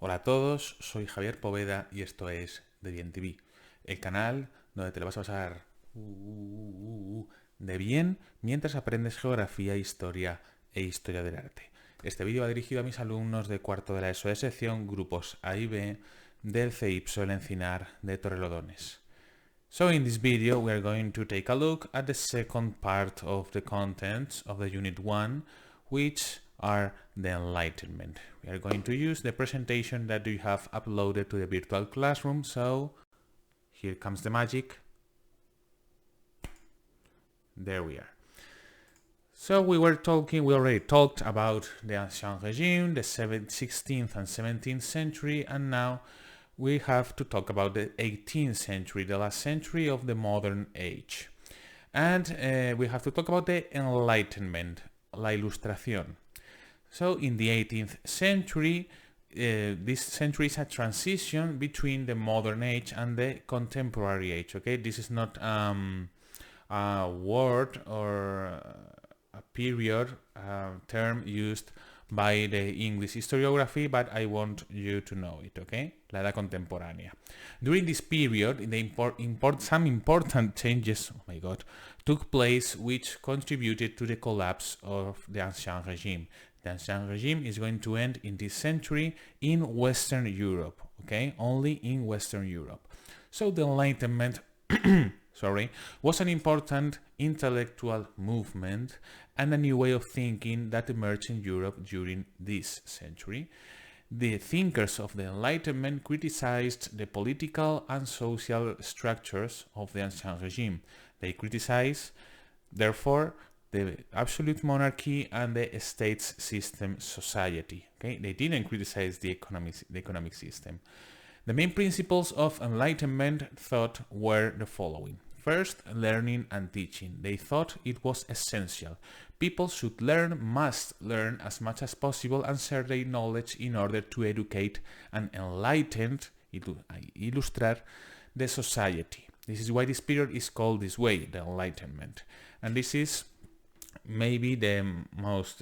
Hola a todos, soy Javier Poveda y esto es de Bien TV, el canal donde te lo vas a pasar de bien mientras aprendes geografía, historia e historia del arte. Este vídeo va dirigido a mis alumnos de cuarto de la ESO de sección, grupos A y B, del CEIPSO, el Encinar de Torrelodones. So in this video we are going to take a look at the second part of the contents of the Unit 1, which are the Enlightenment. We are going to use the presentation that you have uploaded to the virtual classroom, so here comes the magic. There we are. So we already talked about the Ancien Régime, the 16th and 17th century, and now we have to talk about the 18th century, the last century of the modern age. And we have to talk about the Enlightenment, la Ilustración. So in the 18th century, this century is a transition between the modern age and the contemporary age, okay? This is not a word or a period term used by the English historiography, but I want you to know it, okay? La edad contemporánea. During this period, some important changes, oh my god, took place which contributed to the collapse of the Ancien Régime. The Ancien Régime is going to end in this century in Western Europe, okay? Only in Western Europe. So the Enlightenment was an important intellectual movement and a new way of thinking that emerged in Europe during this century. The thinkers of the Enlightenment criticized the political and social structures of the Ancien Régime. They criticized, therefore, the absolute monarchy and the states system society. Okay? They didn't criticize the economic system. The main principles of Enlightenment thought were the following. First, learning and teaching. They thought it was essential. People should must learn as much as possible and share their knowledge in order to educate and enlighten, ilustrar, the society. This is why this period is called this way, the Enlightenment. And this is maybe the most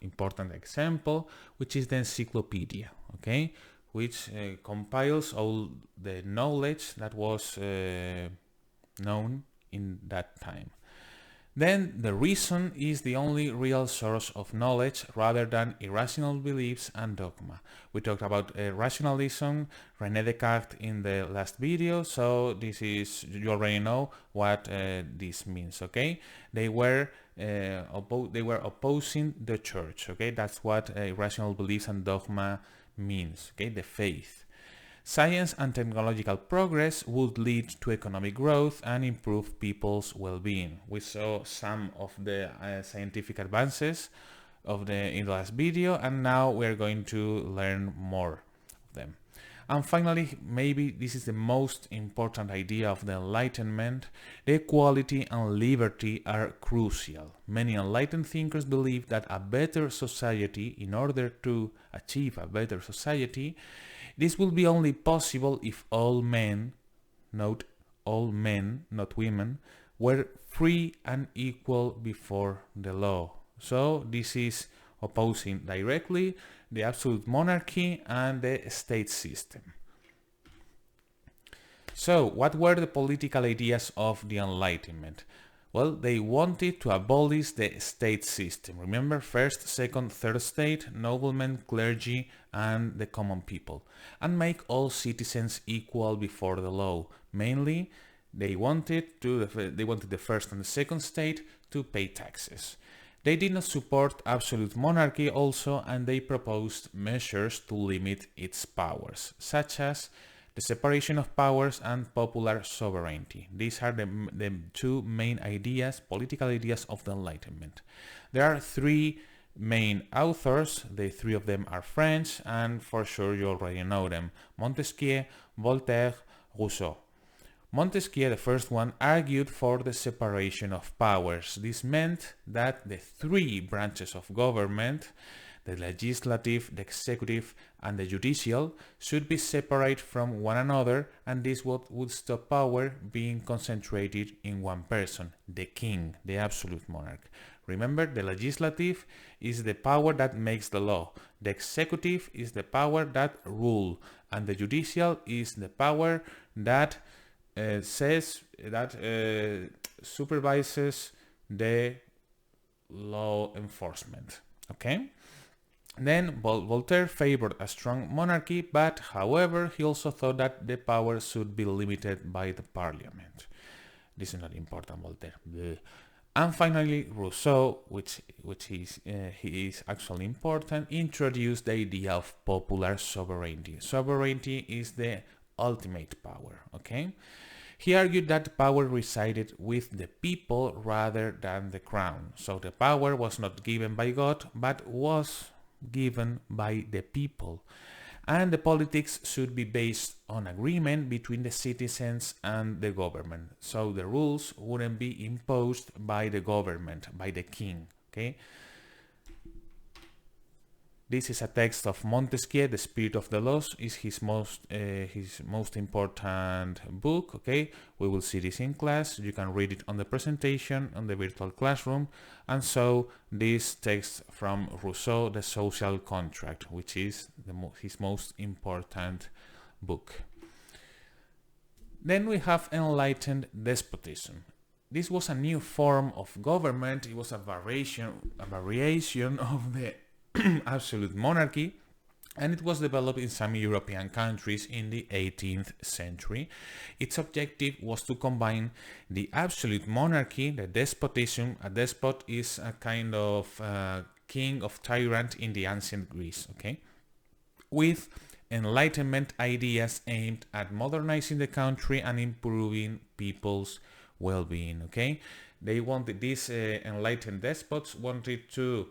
important example, which is the encyclopedia, okay? Which compiles all the knowledge that was known in that time. Then the reason is the only real source of knowledge rather than irrational beliefs and dogma. We talked about rationalism, René Descartes in the last video, so this is, you already know what this means, okay? They were opposing the church, okay? That's what irrational beliefs and dogma means, okay? The faith. Science and technological progress would lead to economic growth and improve people's well-being. We saw some of the scientific advances in the last video, and now we're going to learn more of them. And finally, maybe this is the most important idea of the Enlightenment, the equality and liberty are crucial. Many enlightened thinkers believe that a better society, in order to achieve a better society, this will be only possible if all men, note all men, not women, were free and equal before the law. So this is opposing directly the absolute monarchy and the state system. So what were the political ideas of the Enlightenment? Well, they wanted to abolish the state system. Remember, first, second, third state, noblemen, clergy, and the common people, and make all citizens equal before the law. Mainly, they wanted the first and the second state to pay taxes. They did not support absolute monarchy also, and they proposed measures to limit its powers, such as the separation of powers and popular sovereignty. These are the two main ideas, political ideas of the Enlightenment. There are three main authors, the three of them are French, and for sure you already know them: Montesquieu, Voltaire, Rousseau. Montesquieu, the first one, argued for the separation of powers. This meant that the three branches of government, the legislative, the executive, and the judicial, should be separate from one another, and this would stop power being concentrated in one person, the king, the absolute monarch. Remember, the legislative is the power that makes the law, the executive is the power that rule, and the judicial is the power that supervises the law enforcement. Okay? Then Voltaire favored a strong monarchy, but however he also thought that the power should be limited by the parliament. This is not important, Voltaire. Bleh. And finally, Rousseau, which he is actually important, introduced the idea of popular sovereignty. Sovereignty is the ultimate power, okay? He argued that power resided with the people rather than the crown. So the power was not given by God, but was given by the people. And the politics should be based on agreement between the citizens and the government. So the rules wouldn't be imposed by the government, by the king, okay? This is a text of Montesquieu. The Spirit of the Laws is his most important book, okay? We will see this in class. You can read it on the presentation on the virtual classroom. And so this text from Rousseau, The Social Contract, which is his most important book. Then we have Enlightened Despotism. This was a new form of government. It was a variation of the absolute monarchy, and it was developed in some European countries in the 18th century. Its objective was to combine the absolute monarchy, the despotism. A despot is a kind of king of tyrant in the ancient Greece, okay, with Enlightenment ideas aimed at modernizing the country and improving people's well-being, okay. They wanted, these enlightened despots wanted to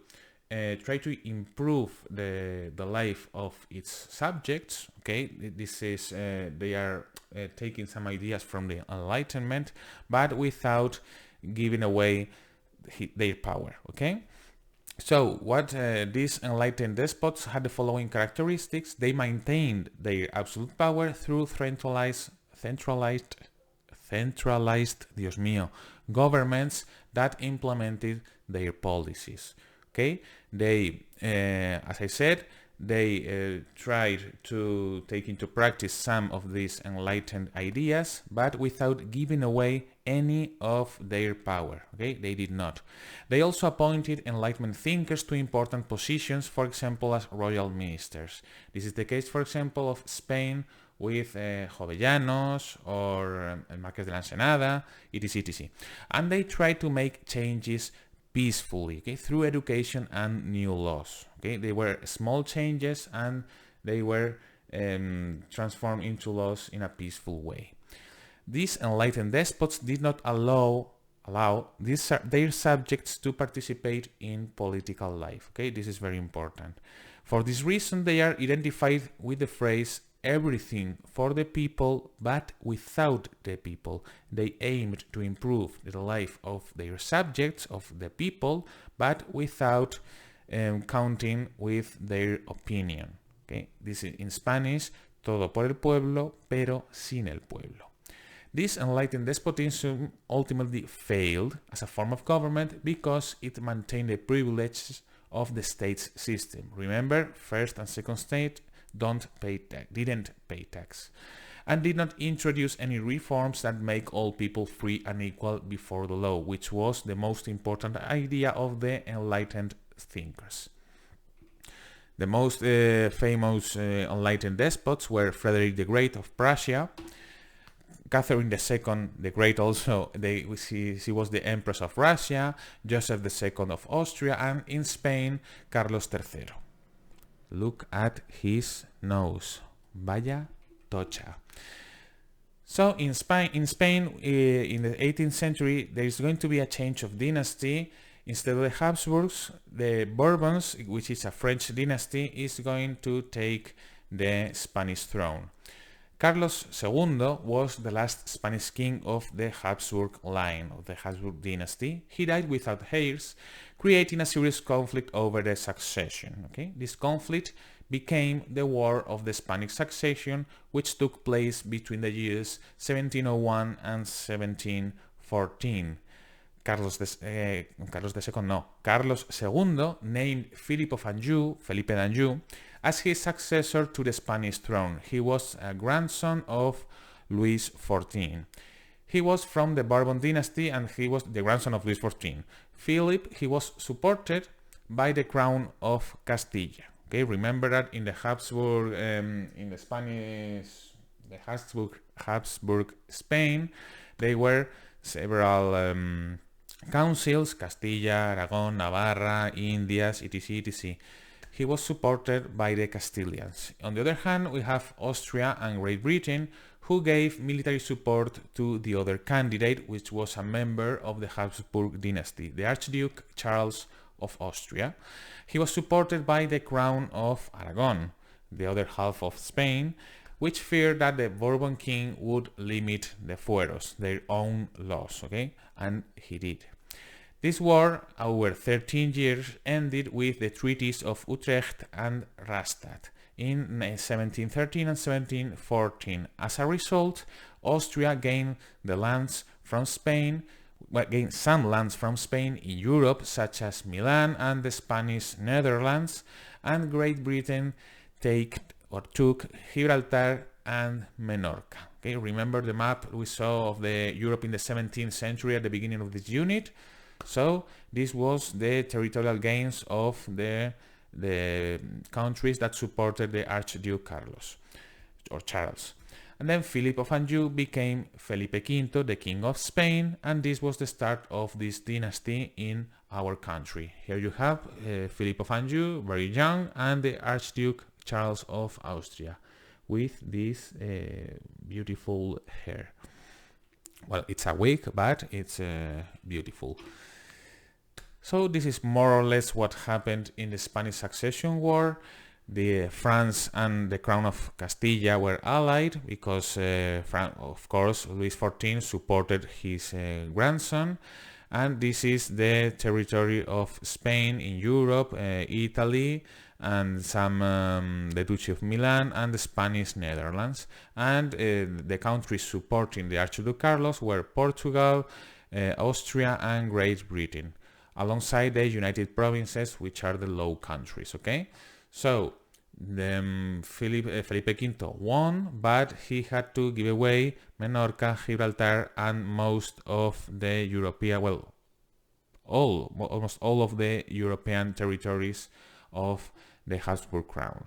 try to improve the life of its subjects, okay. This is they are taking some ideas from the Enlightenment, but without giving away their power, okay. So what these enlightened despots had the following characteristics. They maintained their absolute power through centralized Dios mío, governments that implemented their policies. Okay, they, as I said, they tried to take into practice some of these enlightened ideas, but without giving away any of their power. Okay, they did not. They also appointed Enlightenment thinkers to important positions, for example, as royal ministers. This is the case, for example, of Spain with Jovellanos or el Marqués de la Ensenada, etc. And they tried to make changes peacefully, okay, through education and new laws. Okay, they were small changes and they were transformed into laws in a peaceful way. These enlightened despots did not allow their subjects to participate in political life. Okay, this is very important. For this reason, they are identified with the phrase everything for the people, but without the people. They aimed to improve the life of their subjects, of the people, but without counting with their opinion. Okay, this is in Spanish, todo por el pueblo, pero sin el pueblo. This enlightened despotism ultimately failed as a form of government because it maintained the privileges of the state's system. Remember, first and second state didn't pay tax, and did not introduce any reforms that make all people free and equal before the law, which was the most important idea of the enlightened thinkers. The most famous enlightened despots were Frederick the Great of Prussia, Catherine II the Great also, she was the Empress of Russia, Joseph II of Austria, and in Spain, Carlos III. Look at his nose. Vaya tocha. So in Spain, in the 18th century, there is going to be a change of dynasty. Instead of the Habsburgs, the Bourbons, which is a French dynasty, is going to take the Spanish throne. Carlos II was the last Spanish king of the Habsburg line, of the Habsburg dynasty. He died without heirs, creating a serious conflict over the succession. Okay? This conflict became the War of the Spanish Succession, which took place between the years 1701 and 1714. Carlos II named Philip of Anjou, Felipe d'Anjou, as his successor to the Spanish throne. He was a grandson of Louis XIV. He was from the Bourbon dynasty and he was the grandson of Louis XIV. Philip, he was supported by the crown of Castilla. Okay, remember that in the Habsburg, in the Spanish, the Habsburg Spain, there were several councils, Castilla, Aragon, Navarra, Indias, etc., etc. He was supported by the Castilians. On the other hand, we have Austria and Great Britain, who gave military support to the other candidate, which was a member of the Habsburg dynasty, the Archduke Charles of Austria. He was supported by the crown of Aragon, the other half of Spain, which feared that the Bourbon king would limit the fueros, their own laws, okay? And he did. This war, over 13 years, ended with the treaties of Utrecht and Rastatt in 1713 and 1714. As a result, Austria gained the lands from Spain, gained some lands from Spain in Europe, such as Milan and the Spanish Netherlands, and Great Britain took Gibraltar and Menorca. Okay, remember the map we saw of the Europe in the 17th century at the beginning of this unit? So this was the territorial gains of the countries that supported the Archduke Carlos or Charles. And then Philip of Anjou became Felipe V, the King of Spain, and this was the start of this dynasty in our country. Here you have Philip of Anjou, very young, and the Archduke Charles of Austria with this beautiful hair. Well, it's a wig, but it's beautiful. So this is more or less what happened in the Spanish Succession War. The France and the Crown of Castilla were allied because, of course, Louis XIV supported his grandson, and this is the territory of Spain in Europe, Italy, and some the Duchy of Milan and the Spanish Netherlands. And the countries supporting the Archduke Carlos were Portugal, Austria, and Great Britain, alongside the United Provinces, which are the Low Countries. Okay, so Felipe V won, but he had to give away Menorca, Gibraltar, and most of the European, well, almost all of the European territories of the Habsburg crown.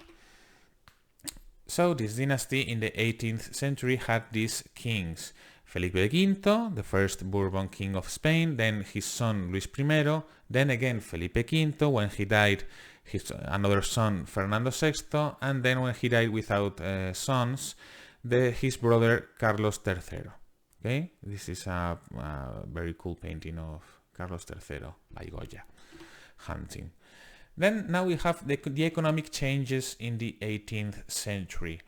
So this dynasty in the 18th century had these kings: Felipe V, the first Bourbon king of Spain, then his son Luis I, then again Felipe V, when he died, another son Fernando VI, and then when he died without sons, his brother Carlos III. Okay, this is a very cool painting of Carlos III by Goya, hunting. Then now we have the economic changes in the 18th century.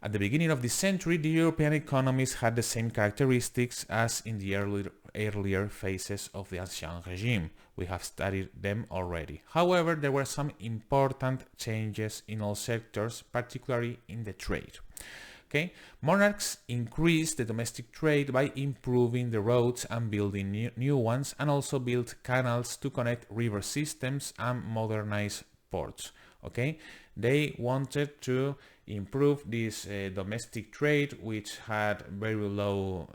At the beginning of this century, the European economies had the same characteristics as in the earlier phases of the Ancien Régime. We have studied them already. However, there were some important changes in all sectors, particularly in the trade. Okay? Monarchs increased the domestic trade by improving the roads and building new ones, and also built canals to connect river systems and modernize ports. Okay? They wanted to improve this domestic trade, which had very little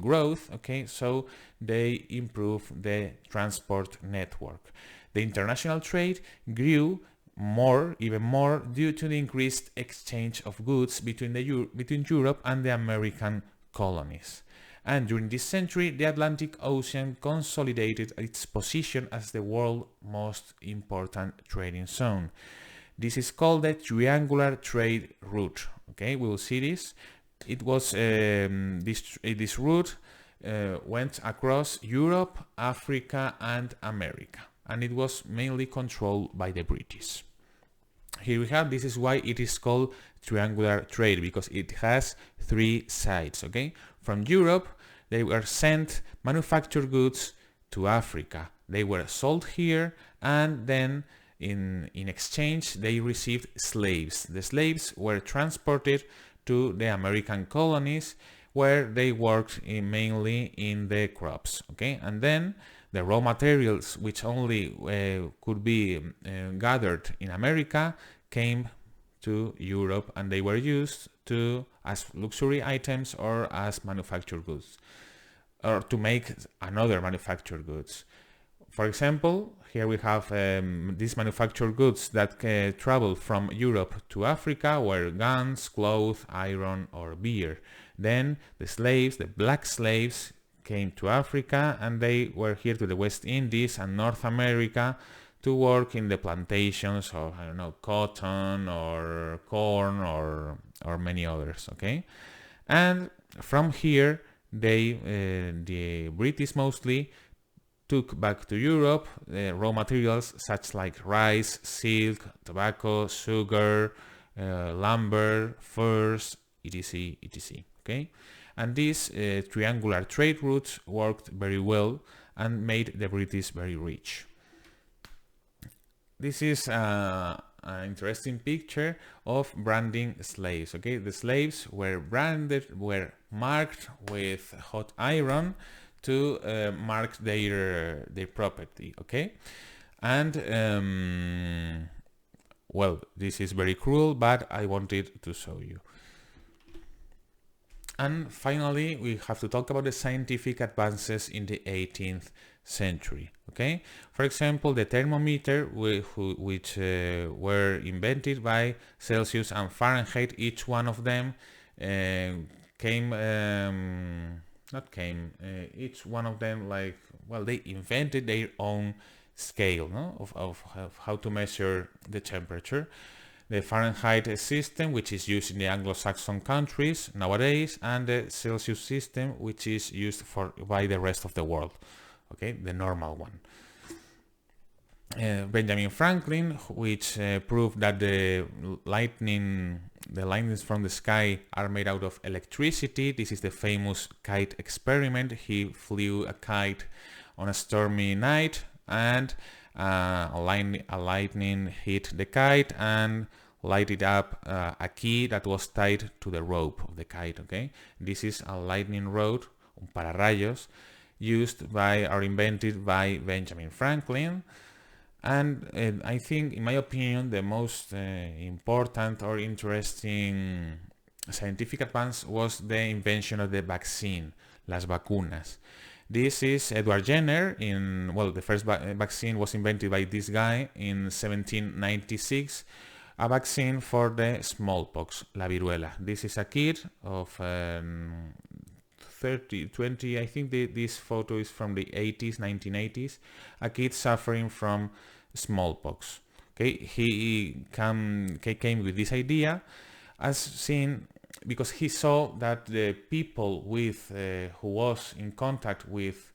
growth. Okay, so they improved the transport network. The international trade grew even more due to the increased exchange of goods between Europe and the American colonies. And during this century, the Atlantic Ocean consolidated its position as the world's most important trading zone. This is called the triangular trade route. Okay, we will see this. It was this route went across Europe, Africa, and America, and it was mainly controlled by the British. Here we have, this is why it is called triangular trade, because it has three sides. Okay, from Europe they were sent manufactured goods to Africa. They were sold here, and then in exchange they received slaves. The slaves were transported to the American colonies, where they worked mainly in the crops, okay? And then the raw materials, which only could be gathered in America, came to Europe, and they were used as luxury items or as manufactured goods, or to make another manufactured goods. For example, here we have these manufactured goods that travel from Europe to Africa were guns, clothes, iron, or beer. Then the slaves, the black slaves, came to Africa, and they were here to the West Indies and North America to work in the plantations of, I don't know, cotton or corn or many others, okay? And from here, the British mostly, took back to Europe raw materials such like rice, silk, tobacco, sugar, lumber, furs, etc., etc., okay? And these triangular trade routes worked very well and made the British very rich. This is an interesting picture of branding slaves, okay? The slaves were branded, were marked with hot iron to mark their property, okay? And well, this is very cruel, but I wanted to show you. And finally, we have to talk about the scientific advances in the 18th century, okay? For example, the thermometer, which were invented by Celsius and Fahrenheit, each one of them each one of them, like, well, they invented their own scale, no? of how to measure the temperature. The Fahrenheit system, which is used in the Anglo-Saxon countries nowadays, and the Celsius system, which is used by the rest of the world, okay, the normal one. Benjamin Franklin, which proved that the lightnings from the sky are made out of electricity. This is the famous Kite Experiment. He flew a kite on a stormy night, and a lightning hit the kite and lighted up a key that was tied to the rope of the kite, okay? This is a lightning rod, un pararrayos, used by or invented by Benjamin Franklin. And I think, in my opinion, the most important or interesting scientific advance was the invention of the vaccine, las vacunas. This is Edward Jenner. The first vaccine was invented by this guy in 1796, a vaccine for the smallpox, la viruela. This is a kid of 20, I think this photo is from the 80s, 1980s, a kid suffering from smallpox. Okay, he came with this idea as seen because he saw that the people who was in contact with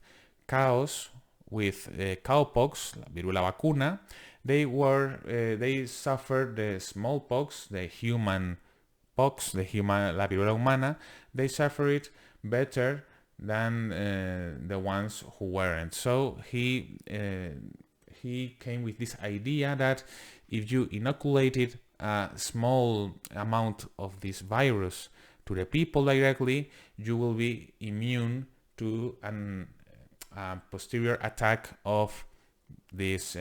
cows with cowpox, la viruela vacuna, they suffered the smallpox, the human pox, la viruela humana. They suffer it better than the ones who weren't. So he came with this idea that if you inoculated a small amount of this virus to the people directly, you will be immune to a posterior attack of this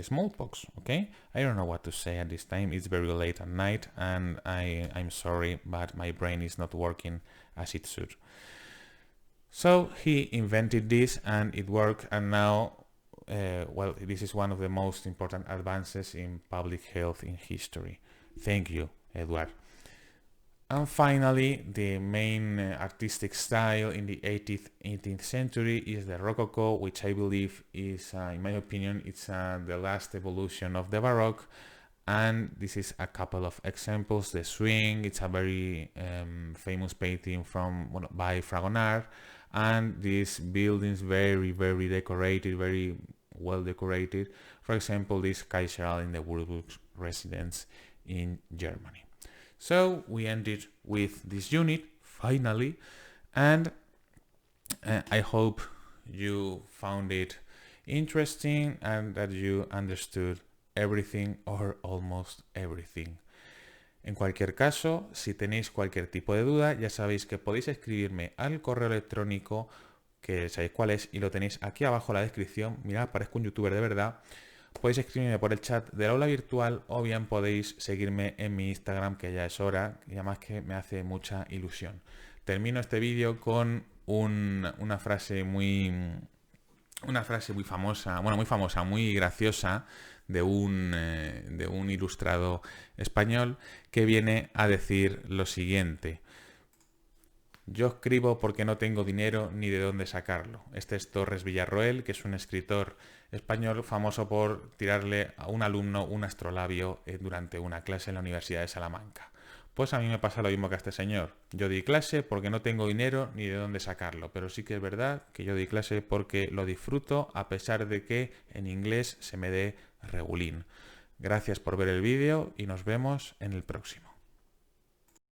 smallpox. Okay, I don't know what to say at this time. It's very late at night, and I'm sorry, but my brain is not working as it should. So he invented this, and it worked, and now this is one of the most important advances in public health in history. Thank you, Edward. And finally, the main artistic style in the 18th century is the Rococo, which I believe is, in my opinion, it's the last evolution of the Baroque. And this is a couple of examples. The Swing, it's a very famous painting by Fragonard. And these buildings, very, very decorated, very well decorated. For example, this Kaisersaal in the Würzburg residence in Germany. So we ended with this unit, finally, and I hope you found it interesting and that you understood everything or almost everything. En cualquier caso, si tenéis cualquier tipo de duda, ya sabéis que podéis escribirme al correo electrónico, que sabéis cuál es, y lo tenéis aquí abajo en la descripción. Mirad, parezco un youtuber de verdad. Podéis escribirme por el chat del aula virtual o bien podéis seguirme en mi Instagram, que ya es hora, y además que me hace mucha ilusión. Termino este vídeo con una frase muy famosa, bueno, muy famosa, muy graciosa, de un ilustrado español que viene a decir lo siguiente: yo escribo porque no tengo dinero ni de dónde sacarlo. Este es Torres Villarroel, que es un escritor español famoso por tirarle a un alumno un astrolabio durante una clase en la Universidad de Salamanca. Pues a mí me pasa lo mismo que a este señor. Yo di clase porque no tengo dinero ni de dónde sacarlo, pero sí que es verdad que yo di clase porque lo disfruto a pesar de que en inglés se me dé regulín. Gracias por ver el vídeo y nos vemos en el próximo.